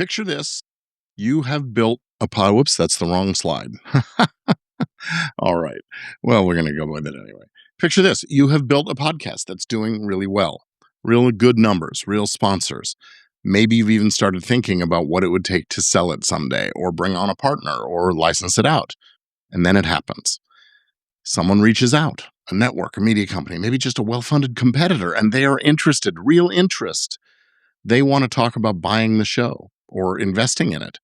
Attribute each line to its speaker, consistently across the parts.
Speaker 1: Picture this. You have built a pod. Whoops, that's the wrong slide. All right. Well, we're going to go with it anyway. Picture this. You have built a podcast that's doing really well, real good numbers, real sponsors. Maybe you've even started thinking about what it would take to sell it someday or bring on a partner or license it out. And then it happens. Someone reaches out, a network, a media company, maybe just a well-funded competitor, and they are interested, real interest. They want to talk about buying the show or investing in it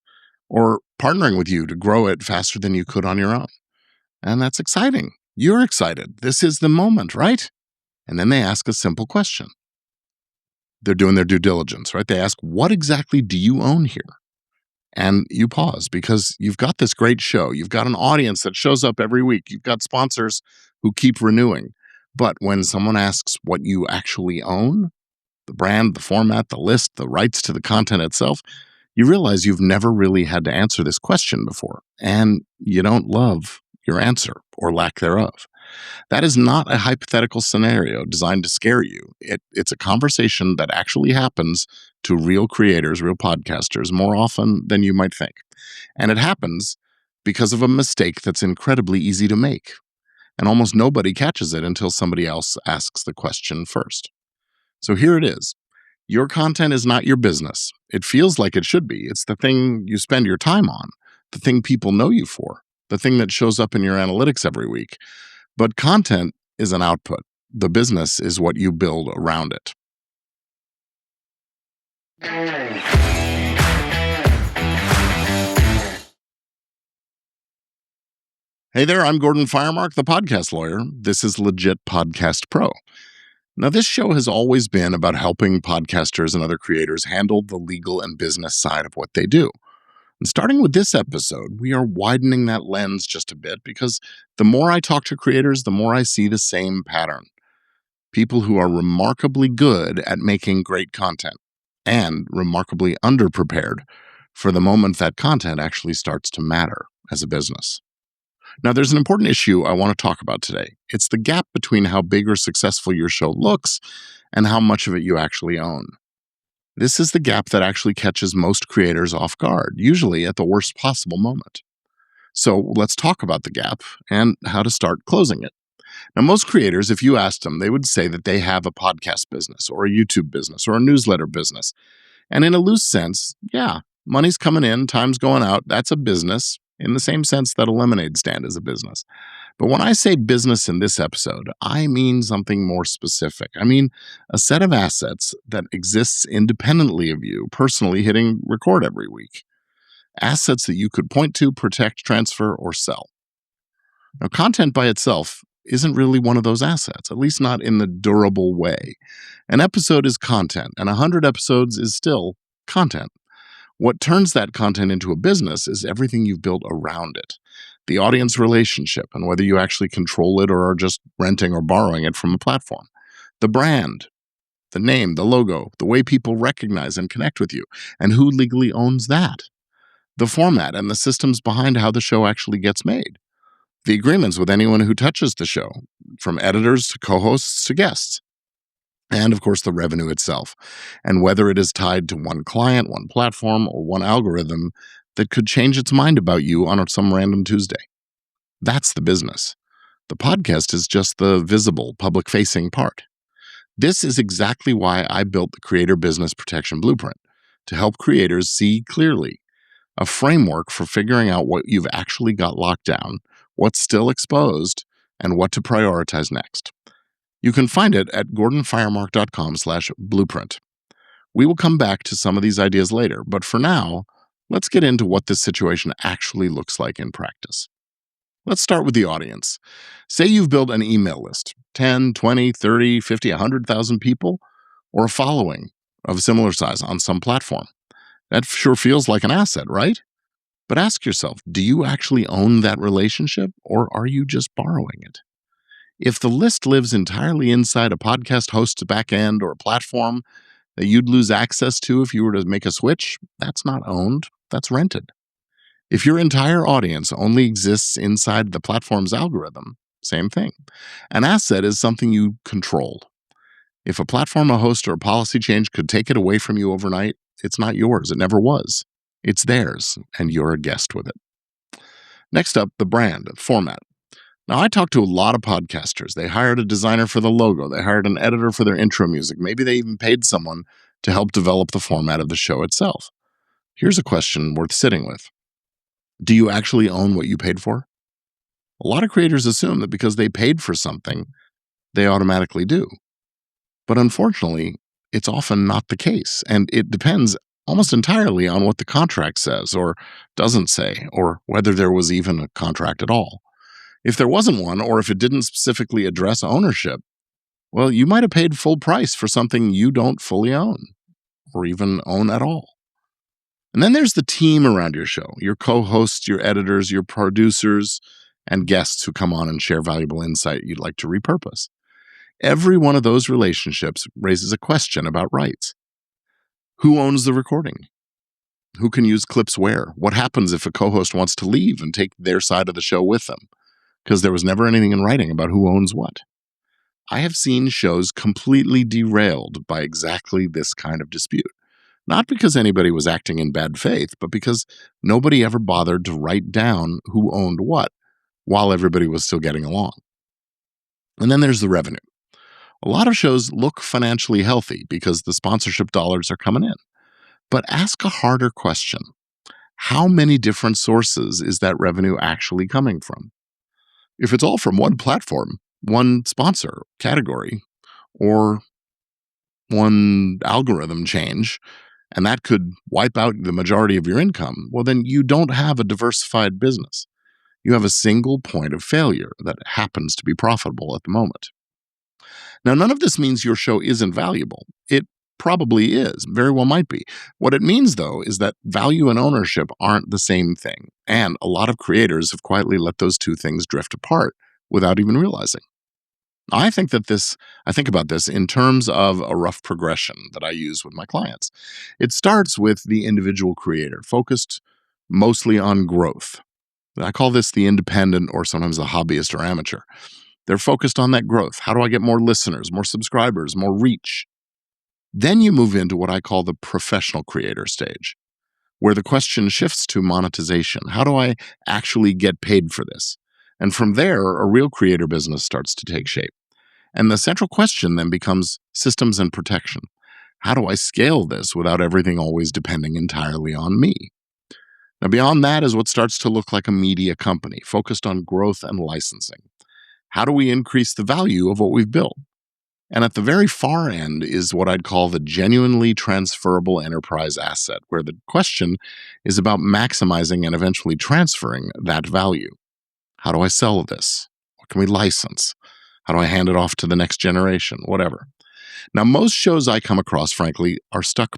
Speaker 1: or partnering with you to grow it faster than you could on your own. And that's exciting. You're excited. This is the moment, right? And then they ask a simple question. They're doing their due diligence, right? They ask, what exactly do you own here? And you pause because you've got this great show. You've got an audience that shows up every week. You've got sponsors who keep renewing. But when someone asks what you actually own, the brand, the format, the list, the rights to the content itself, you realize you've never really had to answer this question before, and you don't love your answer or lack thereof. That is not a hypothetical scenario designed to scare you. It's a conversation that actually happens to real creators, real podcasters, more often than you might think. And it happens because of a mistake that's incredibly easy to make. And almost nobody catches it until somebody else asks the question first. So here it is. Your content is not your business. It feels like it should be. It's the thing you spend your time on, the thing people know you for, the thing that shows up in your analytics every week. But content is an output. The business is what you build around it. Hey there, I'm Gordon Firemark, the podcast lawyer. This is Legit Podcast Pro. Now, this show has always been about helping podcasters and other creators handle the legal and business side of what they do. And starting with this episode, we are widening that lens just a bit because the more I talk to creators, the more I see the same pattern. People who are remarkably good at making great content and remarkably underprepared for the moment that content actually starts to matter as a business. Now, there's an important issue I want to talk about today. It's the gap between how big or successful your show looks and how much of it you actually own. This is the gap that actually catches most creators off guard, usually at the worst possible moment. So let's talk about the gap and how to start closing it. Now, most creators, if you asked them, they would say that they have a podcast business or a YouTube business or a newsletter business. And in a loose sense, yeah, money's coming in, time's going out. That's a business in the same sense that a lemonade stand is a business. But when I say business in this episode, I mean something more specific. I mean a set of assets that exists independently of you personally hitting record every week. Assets that you could point to, protect, transfer, or sell. Now, content by itself isn't really one of those assets, at least not in the durable way. An episode is content, and 100 episodes is still content. What turns that content into a business is everything you've built around it. The audience relationship and whether you actually control it or are just renting or borrowing it from a platform. The brand, the name, the logo, the way people recognize and connect with you, and who legally owns that. The format and the systems behind how the show actually gets made. The agreements with anyone who touches the show, from editors to co-hosts to guests. And of course, the revenue itself, and whether it is tied to one client, one platform, or one algorithm that could change its mind about you on some random Tuesday. That's the business. The podcast is just the visible, public-facing part. This is exactly why I built the Creator Business Protection Blueprint, to help creators see clearly, a framework for figuring out what you've actually got locked down, what's still exposed, and what to prioritize next. You can find it at gordonfiremark.com/blueprint. We will come back to some of these ideas later, but for now, let's get into what this situation actually looks like in practice. Let's start with the audience. Say you've built an email list, 10, 20, 30, 50, 100,000 people, or a following of similar size on some platform. That sure feels like an asset, right? But ask yourself, do you actually own that relationship, or are you just borrowing it? If the list lives entirely inside a podcast host's backend or a platform that you'd lose access to if you were to make a switch, that's not owned, that's rented. If your entire audience only exists inside the platform's algorithm, same thing. An asset is something you control. If a platform, a host, or a policy change could take it away from you overnight, It's not yours. It never was. It's theirs, and you're a guest with it. Next up, the brand, format. Now, I talked to a lot of podcasters. They hired a designer for the logo. They hired an editor for their intro music. Maybe they even paid someone to help develop the format of the show itself. Here's a question worth sitting with. Do you actually own what you paid for? A lot of creators assume that because they paid for something, they automatically do. But unfortunately, it's often not the case. And it depends almost entirely on what the contract says or doesn't say, or whether there was even a contract at all. If there wasn't one, or if it didn't specifically address ownership, well, you might have paid full price for something you don't fully own or even own at all. And then there's the team around your show, your co-hosts, your editors, your producers, and guests who come on and share valuable insight you'd like to repurpose. Every one of those relationships raises a question about rights. Who owns the recording? Who can use clips where? What happens if a co-host wants to leave and take their side of the show with them? Because there was never anything in writing about who owns what. I have seen shows completely derailed by exactly this kind of dispute. Not because anybody was acting in bad faith, but because nobody ever bothered to write down who owned what while everybody was still getting along. And then there's the revenue. A lot of shows look financially healthy because the sponsorship dollars are coming in. But ask a harder question. How many different sources is that revenue actually coming from? If it's all from one platform, one sponsor, category, or one algorithm change, and that could wipe out the majority of your income, well, then you don't have a diversified business. You have a single point of failure that happens to be profitable at the moment. Now, none of this means your show isn't valuable. It probably is, very well might be. What it means, though, is that value and ownership aren't the same thing. And a lot of creators have quietly let those two things drift apart without even realizing. I think about this in terms of a rough progression that I use with my clients. It starts with the individual creator, focused mostly on growth. I call this the independent or sometimes the hobbyist or amateur. They're focused on that growth. How do I get more listeners, more subscribers, more reach? Then you move into what I call the professional creator stage, where the question shifts to monetization. How do I actually get paid for this? And from there, a real creator business starts to take shape. And the central question then becomes systems and protection. How do I scale this without everything always depending entirely on me? Now, beyond that is what starts to look like a media company focused on growth and licensing. How do we increase the value of what we've built? And at the very far end is what I'd call the genuinely transferable enterprise asset, where the question is about maximizing and eventually transferring that value. How do I sell this? What can we license? How do I hand it off to the next generation? Whatever. Now, most shows I come across, frankly, are stuck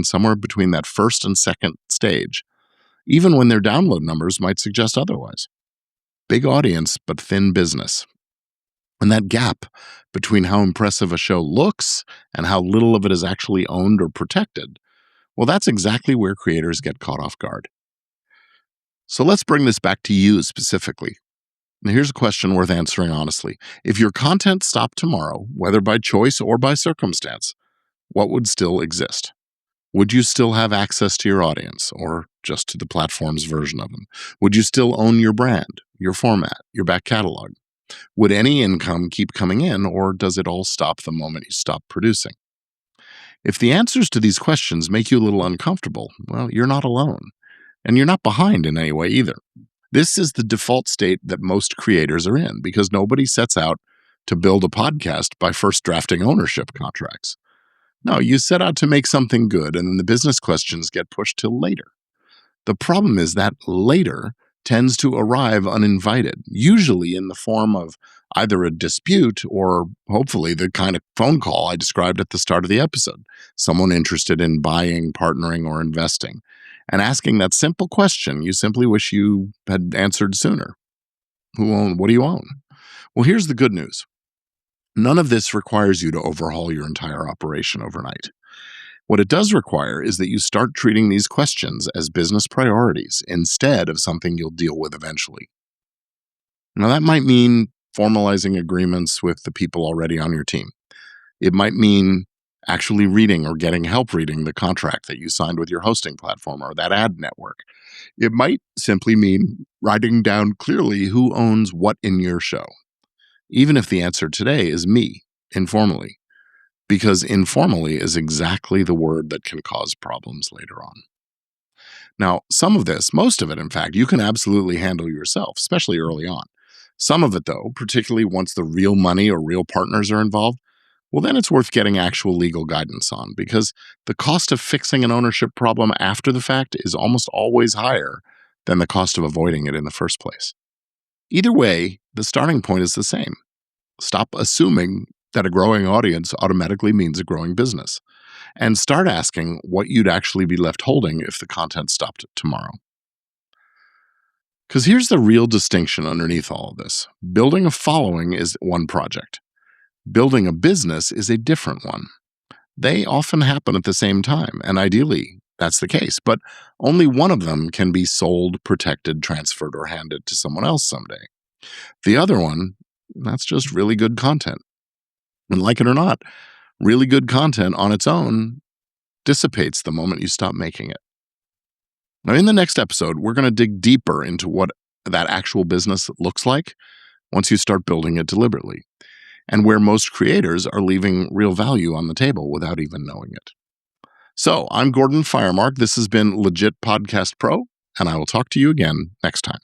Speaker 1: somewhere between that first and second stage, even when their download numbers might suggest otherwise. Big audience, but thin business. And that gap between how impressive a show looks and how little of it is actually owned or protected, well, that's exactly where creators get caught off guard. So let's bring this back to you specifically. Now, here's a question worth answering honestly. If your content stopped tomorrow, whether by choice or by circumstance, what would still exist? Would you still have access to your audience or just to the platform's version of them? Would you still own your brand, your format, your back catalog? Would any income keep coming in, or does it all stop the moment you stop producing? If the answers to these questions make you a little uncomfortable, well, you're not alone. And you're not behind in any way either. This is the default state that most creators are in because nobody sets out to build a podcast by first drafting ownership contracts. No, you set out to make something good, and then the business questions get pushed till later. The problem is that later tends to arrive uninvited, usually in the form of either a dispute or hopefully the kind of phone call I described at the start of the episode, someone interested in buying, partnering, or investing, and asking that simple question you simply wish you had answered sooner. What do you own? Well, here's the good news. None of this requires you to overhaul your entire operation overnight. What it does require is that you start treating these questions as business priorities instead of something you'll deal with eventually. Now, that might mean formalizing agreements with the people already on your team. It might mean actually reading or getting help reading the contract that you signed with your hosting platform or that ad network. It might simply mean writing down clearly who owns what in your show, even if the answer today is me, informally, because informally is exactly the word that can cause problems later on. Now, some of this, most of it, in fact, you can absolutely handle yourself, especially early on. Some of it, though, particularly once the real money or real partners are involved, well, then it's worth getting actual legal guidance on, because the cost of fixing an ownership problem after the fact is almost always higher than the cost of avoiding it in the first place. Either way, the starting point is the same. Stop assuming that a growing audience automatically means a growing business, and start asking what you'd actually be left holding if the content stopped tomorrow. Because here's the real distinction underneath all of this. Building a following is one project. Building a business is a different one. They often happen at the same time, and ideally, that's the case, but only one of them can be sold, protected, transferred, or handed to someone else someday. The other one, that's just really good content. And like it or not, really good content on its own dissipates the moment you stop making it. Now, in the next episode, we're going to dig deeper into what that actual business looks like once you start building it deliberately, and where most creators are leaving real value on the table without even knowing it. So, I'm Gordon Firemark. This has been Legit Podcast Pro, and I will talk to you again next time.